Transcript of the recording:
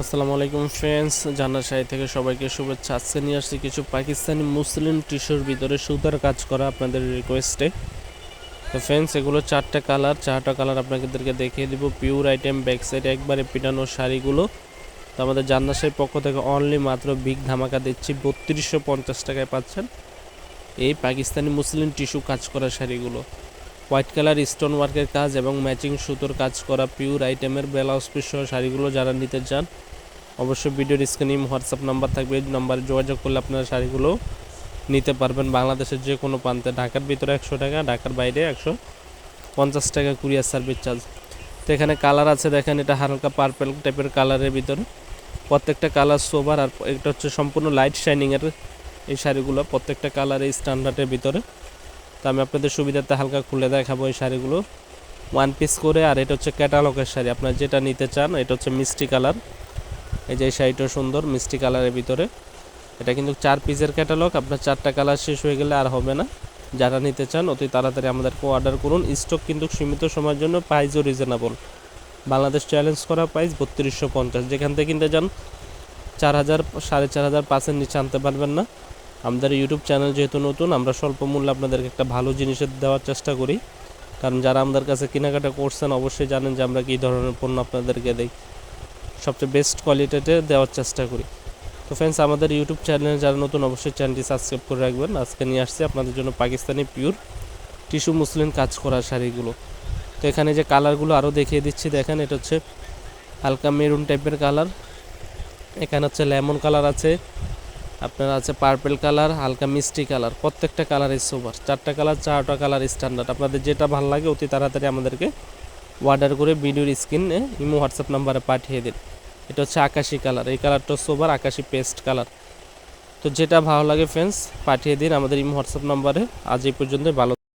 আসসালামু আলাইকুম ফ্রেন্ডস, জান্নাত শাড়ি থেকে সবাইকে শুভেচ্ছা। আজকে নিয়ে আসছি কিছু পাকিস্তানি মুসলিম টিস্যুর ভিতরে সুতার কাজ করা আপনাদের রিকোয়েস্টে। তো ফ্রেন্ডস, এগুলো চারটা কালার আপনাদেরকে দেখিয়ে দিব। পিওর আইটেম, ব্যাক সাইড একবারে পিটানো শাড়িগুলো। তো আমাদের জান্নাত শাড়ির পক্ষ থেকে অনলি মাত্র বিগ ধামাকা দিচ্ছি, 3250 টাকায় পাচ্ছেন এই পাকিস্তানি মুসলিম টিস্যু কাজ করা শাড়িগুলো। হোয়াইট কালার স্টোন ওয়ার্কের কাজ এবং ম্যাচিং সুতোর কাজ করা পিওর আইটেমের ব্লাউজ পিস সহ শাড়িগুলো যারা নিতে চান অবশ্যই ভিডিওর স্ক্রিনে হোয়াটসঅ্যাপ নাম্বার থাকবে, এই নাম্বারে যোগাযোগ করলে আপনারা শাড়িগুলো নিতে পারবেন। বাংলাদেশের যে কোনো প্রান্তে, ঢাকার ভিতরে 100 টাকা, ঢাকার বাইরে 150 টাকা কুরিয়ার সার্ভিস চার্জ। তো এখানে কালার আছে দেখেন, এটা হালকা পার্পল টাইপের কালারের ভিতরে, প্রত্যেকটা কালার সোবার। আর এটা হচ্ছে সম্পূর্ণ লাইট শাইনিংয়ের এই শাড়িগুলো, প্রত্যেকটা কালার এই স্ট্যান্ডার্ডের ভিতরে। তো আমি আপনাদের সুবিধার্থে হালকা খুলে দেখাবো এই শাড়িগুলো ওয়ান পিস করে। আর এটা হচ্ছে ক্যাটালগের শাড়ি, আপনারা যেটা নিতে চান। এটা হচ্ছে মিষ্টি কালার, এই যে এই শাড়িটা সুন্দর মিষ্টি কালারের ভিতরে। এটা কিন্তু 4 পিসের ক্যাটালগ, আপনার 4টা কালার শেষ হয়ে গেলে আর হবে না। যারা নিতে চান অতি তাড়াতাড়ি আমাদেরকে অর্ডার করুন। স্টক কিন্তু সীমিত সময়ের জন্য, প্রাইসও রিজনেবল। বাংলাদেশ চ্যালেঞ্জ করা প্রাইস 3250। যেখান থেকে কিনতে যান 4000, 4500, 5-এর নিচে আনতে পারবেন না। আমাদের ইউটিউব চ্যানেল যেহেতু নতুন, আমরা স্বল্প মূল্যে আপনাদেরকে একটা ভালো জিনিসের দেওয়ার চেষ্টা করি। কারণ যারা আমাদের কাছে কেনাকাটা করছেন অবশ্যই জানেন যে আমরা কী ধরনের পণ্য আপনাদেরকে দিই, সবচেয়ে বেস্ট কোয়ালিটিতে দেওয়ার চেষ্টা করি। তো ফ্রেন্ডস, আমাদের ইউটিউব চ্যানেলে যারা নতুন অবশ্যই চ্যানেলটি সাবস্ক্রাইব করে রাখবেন। আজকে নিয়ে আসছি আপনাদের জন্য পাকিস্তানি পিওর টিস্যু মুসলিম কাজ করা শাড়িগুলো। তো এখানে যে কালারগুলো আরও দেখিয়ে দিচ্ছি দেখেন, এটা হচ্ছে হালকা মেরুন টাইপের কালার, এখানে হচ্ছে লেমন কালার আছে, আপনার আছে পার্পল কালার, হালকা মিষ্টি কালার। প্রত্যেকটা কালারই সুপার, 4টা কালার, 4টা কালার স্ট্যান্ডার্ড। আপনাদের যেটা ভালো লাগে অতি তাড়াতাড়ি আমাদেরকে অর্ডার করে ভিডিওর স্ক্রিনে ইমো হোয়াটসঅ্যাপ নাম্বারে পাঠিয়ে দিন। এটা হচ্ছে আকাশি কালার, এই কালারটা সোবার আকাশি পেস্ট কালার। তো যেটা ভালো লাগে ফ্রেন্ডস পাঠিয়ে দিন আমাদের ইমো হোয়াটসঅ্যাপ নাম্বারে। আজ এই পর্যন্ত, ভালো।